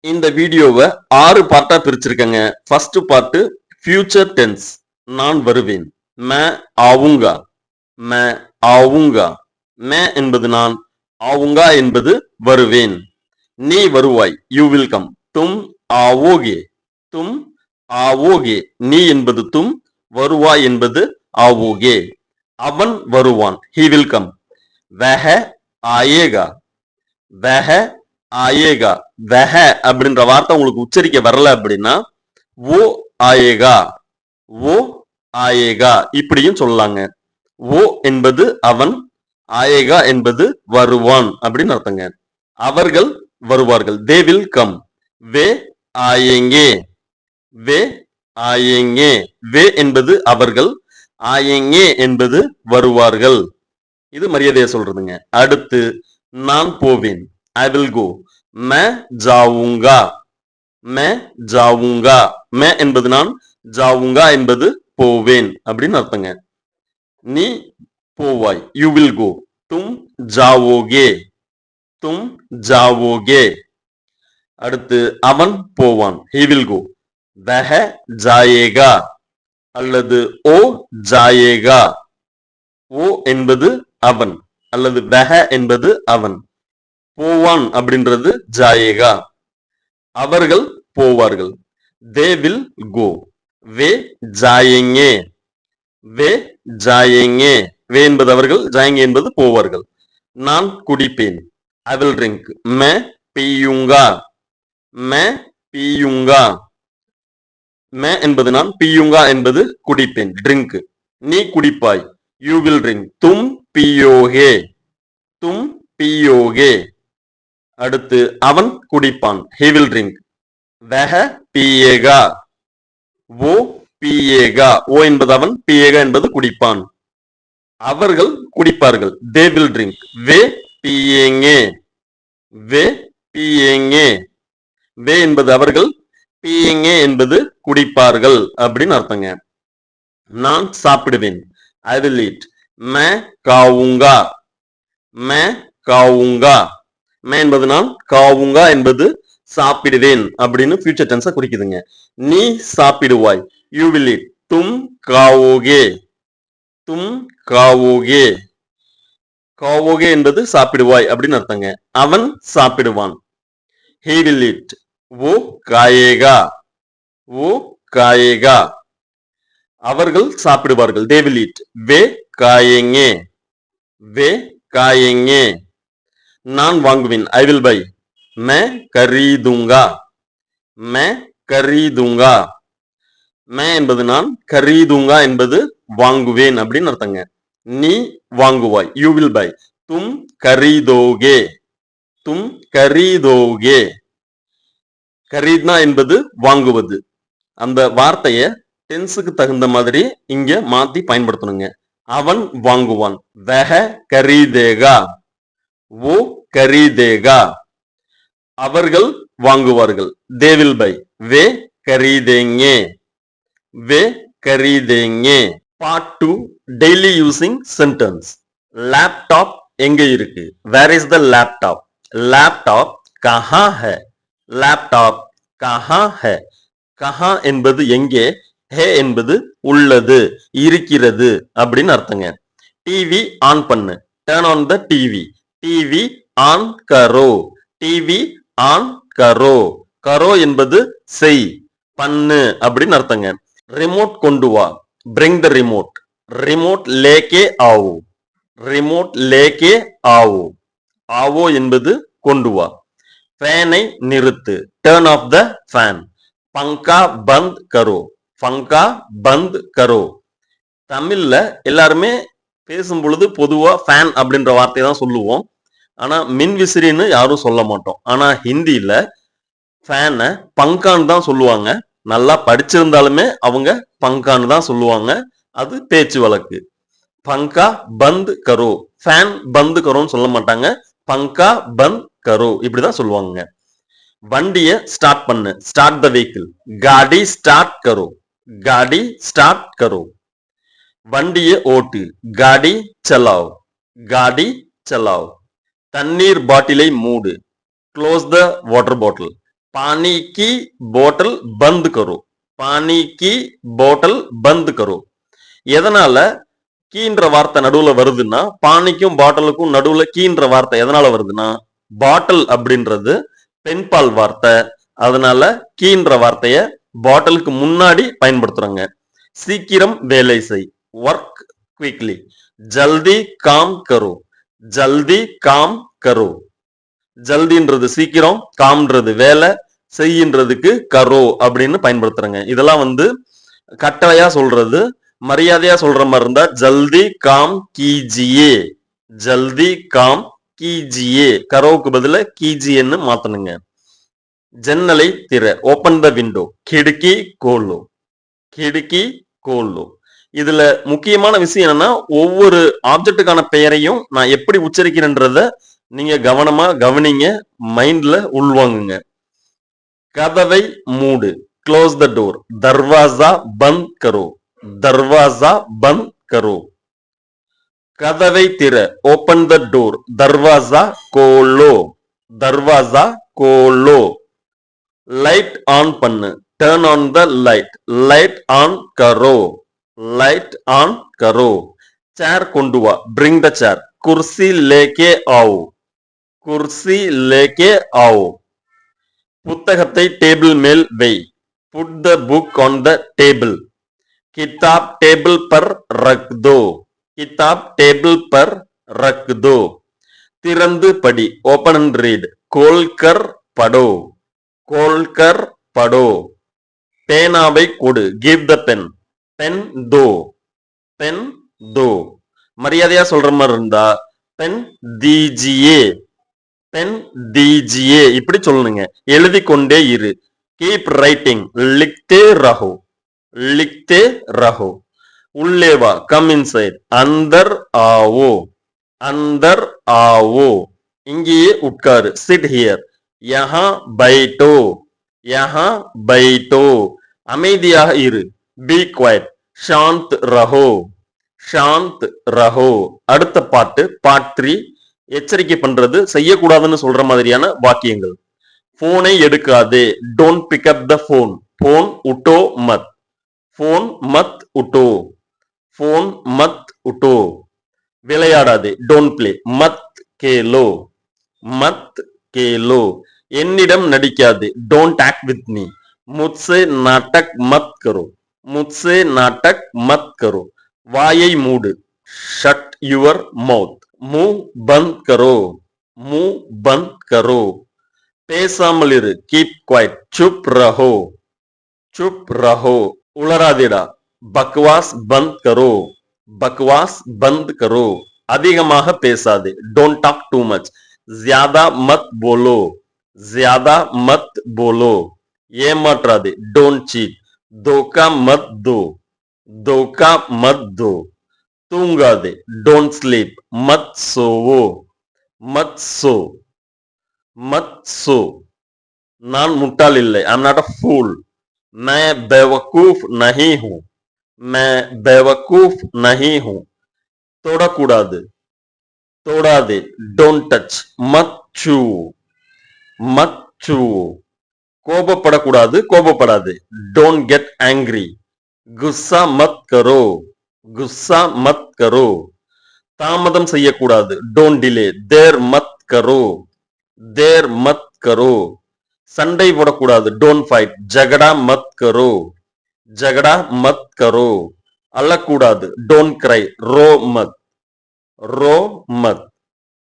இந்த வீடியோவை 6 பார்ட்டா பிரிச்சிருக்கேங்க. First part future tense. நான் வருவேன். मैं आऊंगा. मैं आऊंगा. मैं என்பது நான், आऊंगा என்பது வருவேன். நீ வருவாய். you will come. तुम आओगे. तुम आओगे. நீ என்பது तुम, வருவாய் என்பது आओगे. அவன் வருவான். he will come. वह आएगा. वह ஆயேகா. வெஹ அப்படின்ற வார்த்தை உங்களுக்கு உச்சரிக்க வரல அப்படின்னா ஓ ஆயேகா, ஓ ஆயேகா இப்படியும் சொல்லலாங்க. ஓ என்பது அவன், ஆயேகா என்பது வருவான் அப்படின்னு அர்த்தங்க. அவர்கள் வருவார்கள். They will come. வே ஆயேங்கே. வே ஆயேங்கே. வே என்பது அவர்கள், ஆயேங்கே என்பது வருவார்கள். இது மரியாதையா சொல்றதுங்க. அடுத்து நான் போவேன். I will go. मैं जाऊंगा. मैं जाऊंगा. मैं என்பது நான், जाऊंगा என்பது போவேன் அப்படின்னு அர்த்தங்க. நீ போவாய். you will go. तुम जाओगे. तुम जाओगे. அடுத்து அவன் போவான். he will go. वह जाएगा அல்லது ओ जाएगा. ஓ என்பது அவன் அல்லது वह என்பது அவன், போவான் அப்படின்றது ஜாயேகா. அவர்கள் போவார்கள். They will go. வே ஜாயேங்கே. வே ஜாயேங்கே. வே என்பது அவர்கள், ஜாயேங்கே என்பது போவார்கள். நான் குடிப்பேன். I will drink. मैं पीऊंगा. मैं पीऊंगा. मैं என்பது நான், पीऊंगा என்பது குடிப்பேன், ட்ரிங்க். நீ குடிப்பாய். You will drink. தும் पियोगे. தும் पियोगे. அடுத்து அவன் குடிப்பான். he will drink. वह पिएगा. वो पिएगा. ஓ என்பது அவன், पिएगा என்பது குடிப்பான். அவர்கள் குடிப்பார்கள். they will drink. वे पिएंगे. वे पिएंगे. வே என்பது அவர்கள், पिएंगे என்பது குடிப்பார்கள் அப்படின்னு அர்த்தங்க. நான் சாப்பிடுவேன். I will eat. मैं खाऊंगा. मैं खाऊंगा. मैं என்பது நான், காவுங்கா என்பது சாப்பிடுவேன் அப்படின்னு ஃபியூச்சர் டென்ஸை குறிக்குதுங்க. நீ சாப்பிடுவாய். You will eat. தும் காவோகே. தும் காவோகே. காவோகே என்பது சாப்பிடுவாய் அப்படின்னு அர்த்தங்க. அவன் சாப்பிடுவான். he will eat. वो खाएगा. वो खाएगा. அவர்கள் சாப்பிடுவார்கள். they will eat. वे खाएंगे. वे खाएंगे. நான் வாங்குவேன். I will buy. मैं खरीदूंगा. मैं खरीदूंगा. मैं என்பது நான், खरीदूंगा என்பது வாங்குவேன் அப்படின்னு அர்த்தங்க. நீ வாங்குவாய். You will buy. तुम खरीदोगे. तुम खरीदोगे. खरीदना என்பது வாங்குவது. அந்த வார்த்தையை டென்ஸுக்கு தகுந்த மாதிரி இங்க மாத்தி பயன்படுத்தணுங்க. அவன் வாங்குவான். वह खरीदेगा. वो खरीदेगा. அவர்கள் வாங்குவார்கள். they will buy. वे खरीदेंगे. वे खरीदेंगे. part 2 daily using sentence. Laptop எங்க இருக்கு? where is the laptop? Laptop கஹா है? லேப்டாப் கஹா है? கஹா என்பது எங்கே, ஹே என்பது உள்ளது, இருக்கிறது அப்படின்னு அர்த்தங்க. டிவி ஆன் பண்ணு. turn on the TV. TV on கரோ. டிவி ஆன் கரோ. கரோ என்பது செய், பண்ணு அப்படின்னு அர்த்தங்க. ரிமோட் கொண்டு வா. bring the remote. ரிமோட் லேக்கே ஆவோ. ரிமோட் லேக்கே ஆவோ. ஆவோ என்பது கொண்டு வா. ஃபேனை நிறுத்து. turn off the fan. பங்கா பந்த் கரோ. பங்கா பந்த் கரோ. தமிழ்ல எல்லாருமே பேசும் பொழுது பொதுவா ஃபேன் அப்படின்ற வார்த்தையை தான் சொல்லுவோம். ஆனா மின் விசிறின்னு யாரும் சொல்ல மாட்டோம். ஆனா ஹிந்தியில ஃபேனை பங்கான்னு தான் சொல்லுவாங்க. நல்லா படிச்சிருந்தாலுமே அவங்க பங்கான்னு தான் சொல்லுவாங்க. அது பேச்சு வழக்கு. பங்கா பந்த் கரோ. ஃபேன் பந்த் கரோன்னு சொல்ல மாட்டாங்க. பங்கா பந்த் கரோ இப்படிதான் சொல்லுவாங்க. வண்டியை ஸ்டார்ட் பண்ணு. Start the vehicle. காடி ஸ்டார்ட் கரோ. காடி ஸ்டார்ட் கரோ. வண்டியை ஓட்டு. காடி चलाओ. गाड़ी चलाओ. தண்ணீர் பாட்டிலை மூடு. Close the water bottle. पानी की बोतल बंद करो पानी की बोतल बंद करो எதனால கீன்ற வார்த்தை நடுவுல வருதுன்னா பானிக்கும் பாட்டிலுக்கும் நடுவுல கீன்ற வார்த்தை எதனால வருதுன்னா பாட்டில் அப்படின்றது பெண்பால் வார்த்தை அதனால கீன்ற வார்த்தைய பாட்டிலுக்கு முன்னாடி பயன்படுத்துறாங்க சீக்கிரம் வேலை செய் ஒர்க் குவிக்லி ஜல்தி காம் கரோ ஜல்தி காம் கரோ ஜல்தின்றது சீக்கிரம் காம்ன்றது வேலை செய்யின்றதுக்கு கரோ அப்படின்னு பயன்படுத்துறாங்க இதெல்லாம் வந்து கட்டளையா சொல்றது மரியாதையா சொல்ற மாதிரி இருந்தா ஜல்தி காம் கீஜியே ஜல்தி காம் கீஜியே கரோவுக்கு பதில கீஜியேன்னு மாத்தணுங்க ஜன்னலை திற ஓபன் த விண்டோ கிடுக்கி கோலோ கிடுக்கி கோலோ இதுல முக்கியமான விஷயம் என்னன்னா ஒவ்வொரு ஆப்ஜெக்டுக்கான பெயரையும் நான் எப்படி உச்சரிக்கிறேன்றத நீங்க கவனமா கவனிங்க மைண்ட்ல உள்வாங்குங்க கதவை மூடு க்ளோஸ் த டோர் தர்வாசா பந்த் கரோ दरवाजा बंद करो कदवे तिर ओपन द डोर दरवाजा खोलो लाइट ऑन पन्नु turn on the light on करो चेयर कोंडुवा ब्रिंग द चेयर कुर्सी लेके आओ पुस्तकத்தை டேபிள் மேல் வை put the book on the table किताब टेबल पर रख दो किताब टेबल पर रख दो तिरंदु पढ़ी ओपन एंड रीड खोलकर पढ़ो पेनाவை கொடு give the pen पेन दो மரியாதையா சொல்ற மாதிரி இருந்தா पेन दीजिए இப்படி சொல்லணுங்க எழுதி கொண்டே இரு keep writing लिखते रहो उल्ले वा कम इनसाइड अंदर आओ इंगिए उठकार सिट हियर यहाँ बैठो அமைதியாக இரு பி குவைட் शांत रहो அடுத்த பாட்டு பார்ட் 3 எச்சரிக்கை பண்றது செய்யக்கூடாதுன்னு சொல்ற மாதிரியான வாக்கியங்கள் போனை எடுக்காதே don't pick up the phone உட்டோ மத் फोन मत उठो விளையாடாதே डोंट प्ले मत खेलो என்னிடம் நடிக்காதே डोंट एक्ट विथ मी मुझसे नाटक मत करो வாயை மூடு shut your mouth मुंह बंद करो பேசாமல் இரு keep quiet चुप रहो उलरादेड़ा बकवास बंद करो अधिगमाह पेसादे डोंट टॉक टू मच ज्यादा मत बोलो ஏமாற்றாதே डोंट चीट धोखा मत दो तूंगादे डोंट स्लीप मत सो நான் முட்டாள் இல்லை ஐ அம் நாட் அ ஃபூல் मैं बेवकूफ नहीं हूं तोड़ादे डोंट टच मत छू கோபப்படாது डोंट गेट एंग्री गुस्सा मत करो தாமதம் செய்யக்கூடாது डोंट डिले देर मत करो சண்டை போடக்கூடாது டோன்ட் ஃபைட் ஜகடா மத் கரோ அழக்கூடாது டோன்ட் கிரை ரோ மத்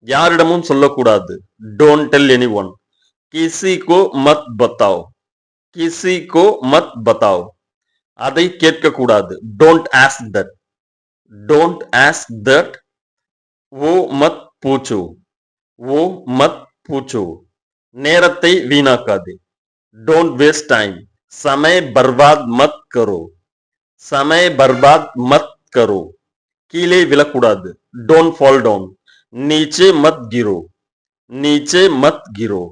யாரிடமும் சொல்லக்கூடாது டோன்ட் டெல் எனிஒன் கிசி கோ மத் பத்தாவ் அதை கேட்க கூடாது டோன்ட் ஆஸ்க் தட் वो मत पूछो நேரத்தை வீணாக்காதே डोंट वेस्ट टाइम समय बर्बाद मत करो கீழே விழக்கூடாது डोंट फॉल डाउन नीचे मत गिरो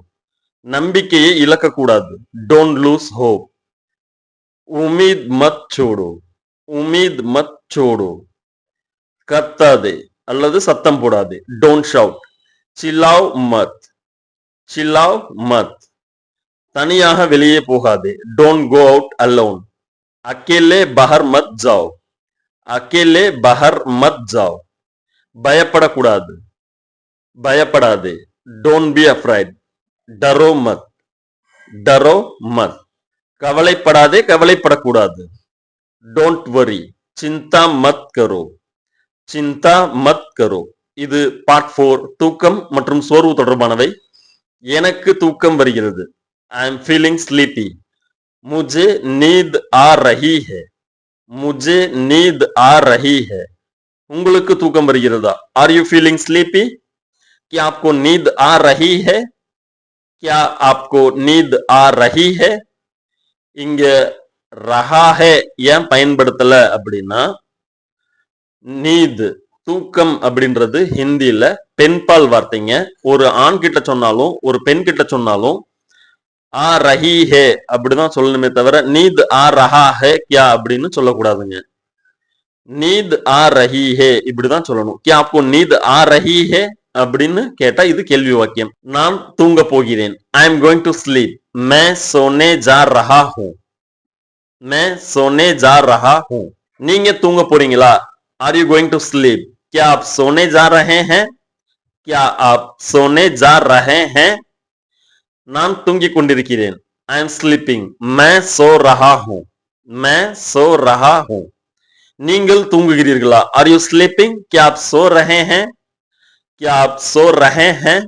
நம்பிக்கையை இழக்க கூடாது डोंट लूज होप उम्मीद मत छोड़ो கத்தாதே அல்லது சத்தம் போடாதே डोंट शाउट चिल्लाओ मत தனியாக வெளியே போகாதே. Don't go out alone. अकेले बाहर मत जाओ. अकेले बाहर मत जाओ. பயப்படக்கூடாது. பயப்படாதே. Don't be afraid. डरो मत. डरो मत. கவலைப்படாதே, கவலைப்படக்கூடாது. Don't worry. चिंता मत करो. चिंता मत करो. இது பார்ட் 4 தூக்கம் மற்றும் சோர்வு தொடர்பானவை. எனக்கு தூக்கம் வருகிறது. I am feeling sleepy. मुझे नींद आ रही है. मुझे नींद आ रही है. உங்களுக்கு தூக்கம் வருகிறதா? Are you feeling sleepy? क्या आपको नींद आ रही है? क्या आपको नींद आ रही है? இங்க ரஹா ஹே ஏன் பயன்படுத்தல அப்படின்னா, நீத் தூக்கம் அப்படின்றது ஹிந்தியில பெண்பால் வார்த்தைங்க. ஒரு ஆண் கிட்ட சொன்னாலும் ஒரு பெண் கிட்ட சொன்னாலும் ஆ ரஹி ஹே அப்படிதான் சொல்லணுமே தவிர நீத் ஆ ரஹா ஹே கியா அப்படின்னு சொல்லக்கூடாதுங்க. நீத் ஆ ரஹி ஹே இப்படிதான் சொல்லணும். கியா ஆப்கோ நீத் ஆ ரஹி ஹே அப்படின்னு கேட்டா இது கேள்வி வாக்கியம். நான் தூங்க போகிறேன். I am going to sleep. மே சோனே ஜா ரஹா ஹூ. மே சோனே ஜா ரஹா ஹூ. நீங்க தூங்க போறீங்களா? Are you going to sleep? क्या आप सोने जा रहे हैं? क्या आप सोने जा रहे हैं? நான் தூங்கிக் கொண்டிருக்கிறேன். I am sleeping. मैं सो रहा हूं. मैं सो रहा हूं. நீங்கள் தூங்குகிறீர்களா? Are you sleeping? क्या आप सो रहे हैं? क्या आप सो रहे हैं?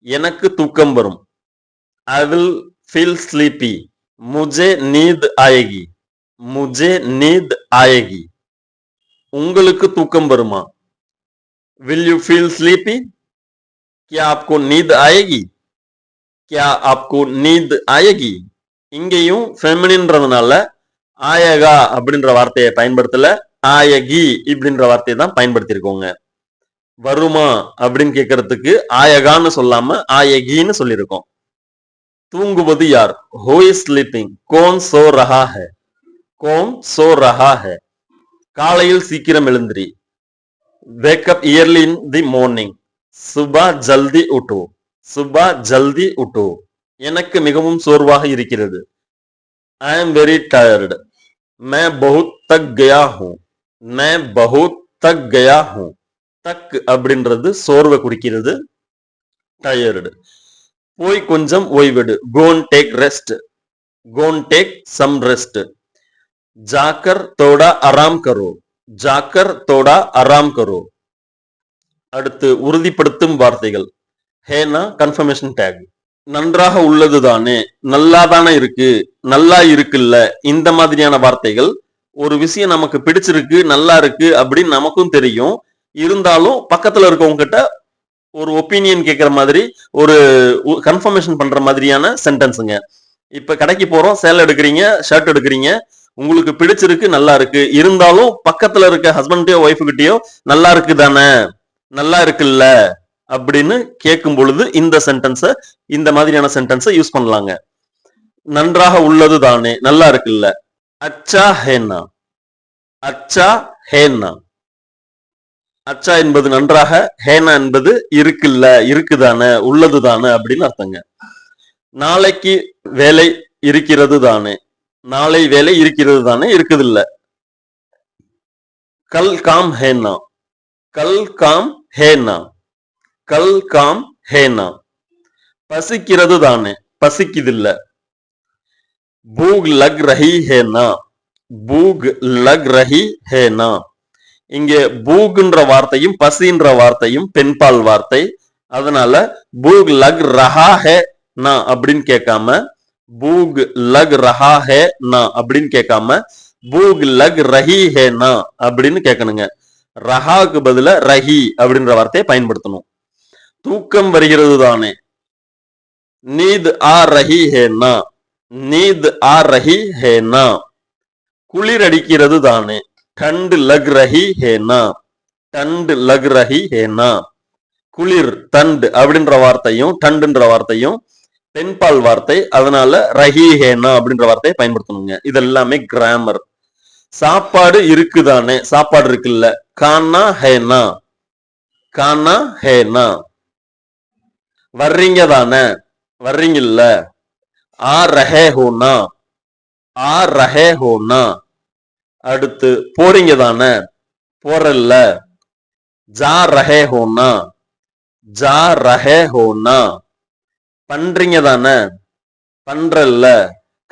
எனக்கு தூக்கம் வரும். I will feel sleepy. मुझे नींद आएगी. मुझे नींद आएगी. உங்களுக்கு தூக்கம் வருமா? Will you feel sleepy? क्या आपको नींद आएगी? क्या आपको नींद आएगी? இங்கேயும் ஃபெமினின்றதுனால ஆயகா அப்படின்ற வார்த்தையை பயன்படுத்தல, ஆயகி இப்படின்ற வார்த்தையை தான் பயன்படுத்தியிருக்கோங்க. வருமா அப்படின்னு கேட்கறதுக்கு ஆயகான்னு சொல்லாம ஆயகின்னு சொல்லியிருக்கோம். தூங்குவது யார்? Who is sleeping? कौन सो रहा है? कौन सो रहा है? காலையில் சீக்கிரம் எழுந்திரி. Wake up early in the morning. Subha ஜல்தி உட்டோ. Subha ஜல்தி உட்டோ. எனக்கு மிகவும் சோர்வாக இருக்கிறது. I am very tired. मैं बहुत थक गया हूं. मैं बहुत थक गया हूं. தக் அப்படின்றது சோர்வை குறிக்கிறது. டயர்டு. போய் கொஞ்சம் ஓய்வெடு. Go and take rest. Go and take some rest. जाकर थोड़ा आराम करो. जाकर थोड़ा आराम करो. அடுத்து உறுதிப்படுத்தும் வார்த்தைகள். ஹேனா கன்ஃபர்மேஷன் டேக். நன்றாக உள்ளதுதானே, நல்லாதானே இருக்கு, நல்லா இருக்குல்ல, இந்த மாதிரியான வார்த்தைகள். ஒரு விஷயம் நமக்கு பிடிச்சிருக்கு, நல்லா இருக்கு அப்படின்னு நமக்கும் தெரியும். இருந்தாலும் பக்கத்துல இருக்கவங்க கிட்ட ஒரு ஒப்பீனியன் கேட்கிற மாதிரி, ஒரு கன்ஃபர்மேஷன் பண்ற மாதிரியான சென்டென்ஸுங்க. இப்ப கடைக்கு போறோம், சேலை எடுக்கிறீங்க, ஷர்ட் எடுக்கிறீங்க, உங்களுக்கு பிடிச்சிருக்கு, நல்லா இருக்கு. இருந்தாலும் பக்கத்துல இருக்க ஹஸ்பண்டையோ ஒய்ஃபு கிட்டயோ நல்லா இருக்கு தானே, நல்லா இருக்குல்ல அப்படின்னு கேட்கும் பொழுது இந்த சென்டென்ஸ, இந்த மாதிரியான சென்டென்ஸை யூஸ் பண்ணலாங்க. நன்றாக உள்ளது தானே, நல்லா இருக்குல்ல. அச்சா ஹேனா. அச்சா ஹேனா. அச்சா என்பது நன்றாக, ஹேனா என்பது இருக்குல்ல, இருக்குதானே, உள்ளது தானே அப்படின்னு அர்த்தங்க. நாளைக்கு வேலை இருக்கிறது தானே, நாளை வேலை இருக்கிறது தானே, இருக்குது இல்ல. கல் காம் ஹேனா. கல் காம் ஹேனா. கல் காம் ஹேனா. பசிக்கிறது தானே, பசிக்குது இல்ல. பூக் லக் ரஹி ஹேனா. பூக் லக் ரஹி ஹேனா. இங்க பூக்ன்ற வார்த்தையும் பசின்ற வார்த்தையும் பெண்பால் வார்த்தை. அதனால பூக் லக் ரஹா ஹே நா அப்படின்னு கேட்காம, பூக் லக் ரஹா ஹே நா அப்படின்னு கேட்காம பூக் லக் ரஹி ஹே நா அப்படின்னு கேட்கணுங்க. ரஹாக்கு பதிலா ரஹி அப்படின்ற வார்த்தையை பயன்படுத்தணும். தூக்கம் வருகிறது தானே, நீத் ஆ ரஹி ஹே நா. நீத் ஆ ரஹி ஹே நா. குளிர் அடிக்கிறது தானே, ठंड लग रही है ना. ठंड लग रही है ना. குளிர் தண்ட் அப்படின்ற வார்த்தையும் டண்டுன்ற வார்த்தையும் பெண்பால் வார்த்தை. அதனால ரஹி ஹேனா அப்படின்ற வார்த்தையை பயன்படுத்தணுங்க. இது எல்லாமே கிராமர். சாப்பாடு இருக்குதானே, சாப்பாடு இருக்குல்ல. கானா ஹேனா. கானா ஹேனா. வர்றீங்க தானே, வர்றீங்கல்ல. आ रहे हो ना आ रहे हो ना அடுத்து போறீங்க தானே போறல்ல जा रहे हो ना जा रहे हो ना பண்றீங்க தானே பண்றல்ல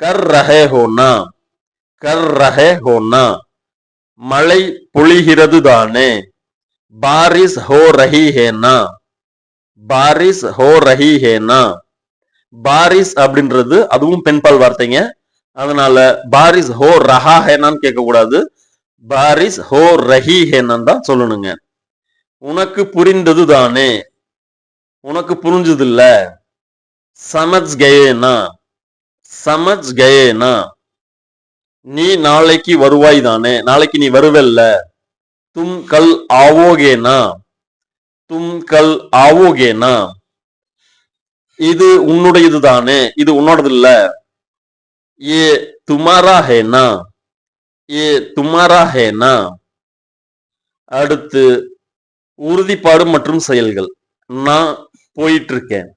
कर रहे हो ना कर रहे हो ना மழை பொழிகிறது தானே बारिश हो रही है ना बारिश हो रही है ना பாரிஸ் அப்படின்றது அதுவும் பெண்பால் வார்த்தைங்க அதனால பாரிஸ் ஹோ ரஹா ஹேனான்னு கேட்க கூடாது பாரிஸ் ஹோ ரஹி ஹேனான்னு தான் சொல்லணுங்க உனக்கு புரிந்தது தானே உனக்கு புரிஞ்சது இல்ல சமஜ் கயேனா சமஜ் கயேனா நீ நாளைக்கு வருவாய் தானே நாளைக்கு நீ வருவல்ல தும் கல் ஆவோகேனா தும் கல் ஆவோகேனா இது உன்னுடையது தானே இது உன்னோடது இல்ல ஏ துமாரா ஹேனா ஏ துமாரா ஹேனா அடுத்து உறுதிப்பாடு மற்றும் செயல்கள் நான் போயிட்டு இருக்கேன்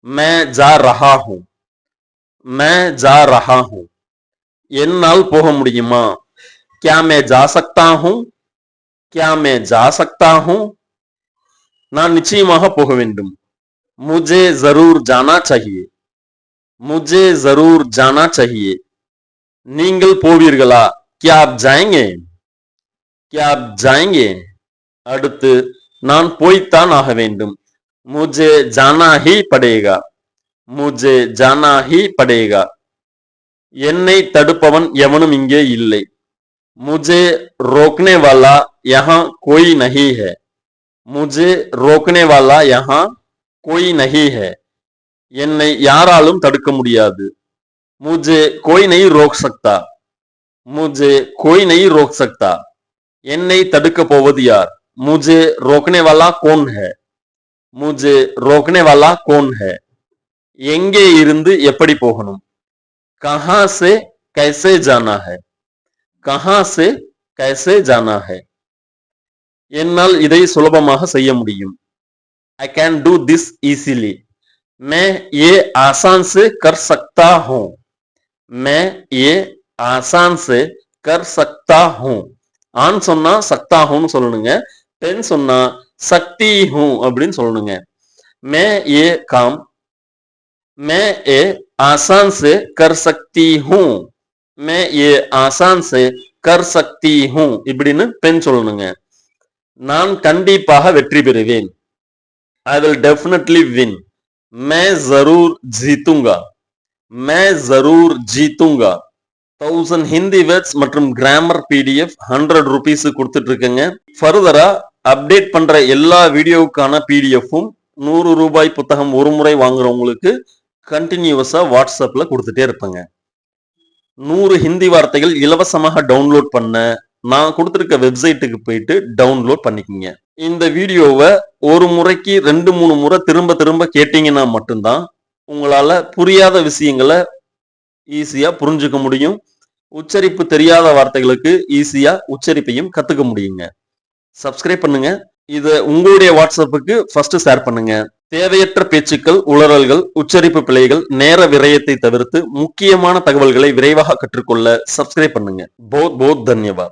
मैं जा रहा हूं मैं जा रहा हूं என்னால் போக முடியுமா क्या मैं जा सकता हूं क्या मैं जा सकता हूं நான் நிச்சயமாக போக வேண்டும் मुझे जरूर जाना चाहिए मुझे जरूर जाना चाहिए நீங்கள் போவீர்களா क्या आप जाएंगे क्या आप जाएंगे அடுத்து நான் போய்த்தான் ஆக வேண்டும் मुझे जाना ही पड़ेगा मुझे जाना ही पड़ेगा என்னை தடுப்பவன் எவனும் இங்கே இல்லை मुझे रोकने वाला यहाँ कोई नहीं है मुझे रोकने वाला यहाँ कोई नहीं है என்னை யாராலும் தடுக்க முடியாது मुझे कोई नहीं रोक सकता मुझे कोई नहीं रोक सकता என்னை தடுக்க போவது யார் मुझे रोकने वाला कौन है मुझे रोकने वाला कौन है எங்கே இருந்து எப்படி போகணும் कहां से कैसे जाना है कहां से कैसे जाना है என்னால் இதை சுலபமாக செய்ய முடியும் I can do this easily मैं ये आसान से कर सकता हूं मैं ये आसान से कर सकता हूं ஆண் சொன்னா சக்தா ஹூன்னு சொல்லணுங்க பெண் சொன்னா சக்தி ஹூ அப்படின்னு சொல்லணுங்க मैं ये काम मैं ये आसान से कर सकती हूं मैं ये आसान से कर सकती हूं இப்படின்னு பெண் சொல்லணுங்க நான் கண்டிப்பாக வெற்றி பெறுவேன் I will definitely win मैं जरूर जीतूंगा मैं जरूर जीतूंगा 1000 ஹிந்தி வேர்ட்ஸ் மற்றும் கிராமர் PDF 100 rupees கொடுத்துட்டு இருக்கேங்க ஃபர்தரா அப்டேட் பண்ற எல்லா வீடியோவுக்கான PDFும் 100 ரூபாய் புத்தகம் ஒரு முறை வாங்குறவங்களுக்கு கண்டினியூஸா வாட்ஸ்அப்ல கொடுத்துட்டே இருப்பேங்க 100 ஹிந்தி வார்த்தைகள் இலவசமாக டவுன்லோட் பண்ண நான் கொடுத்திருக்க வெப்சைட்டுக்கு போயிட்டு டவுன்லோட் பண்ணிக்கங்க இந்த வீடியோவை ஒரு முறைக்கு 2-3 முறை திரும்ப திரும்ப கேட்டீங்கன்னா மட்டும்தான் உங்களால புரியாத விஷயங்களை ஈஸியா புரிஞ்சுக்க முடியும் உச்சரிப்பு தெரியாத வார்த்தைகளுக்கு ஈஸியா உச்சரிப்பையும் கத்துக்க முடியுங்க சப்ஸ்கிரைப் பண்ணுங்க இத உங்களுடைய வாட்ஸ்அப்புக்கு ஃபர்ஸ்ட் ஷேர் பண்ணுங்க தேவையற்ற பேச்சுக்கள் உளறல்கள் உச்சரிப்பு பிழைகள் நேர விரயத்தை தவிர்த்து முக்கியமான தகவல்களை விரைவாக கற்றுக்கொள்ள சப்ஸ்கிரைப் பண்ணுங்க बहुत बहुत धन्यवाद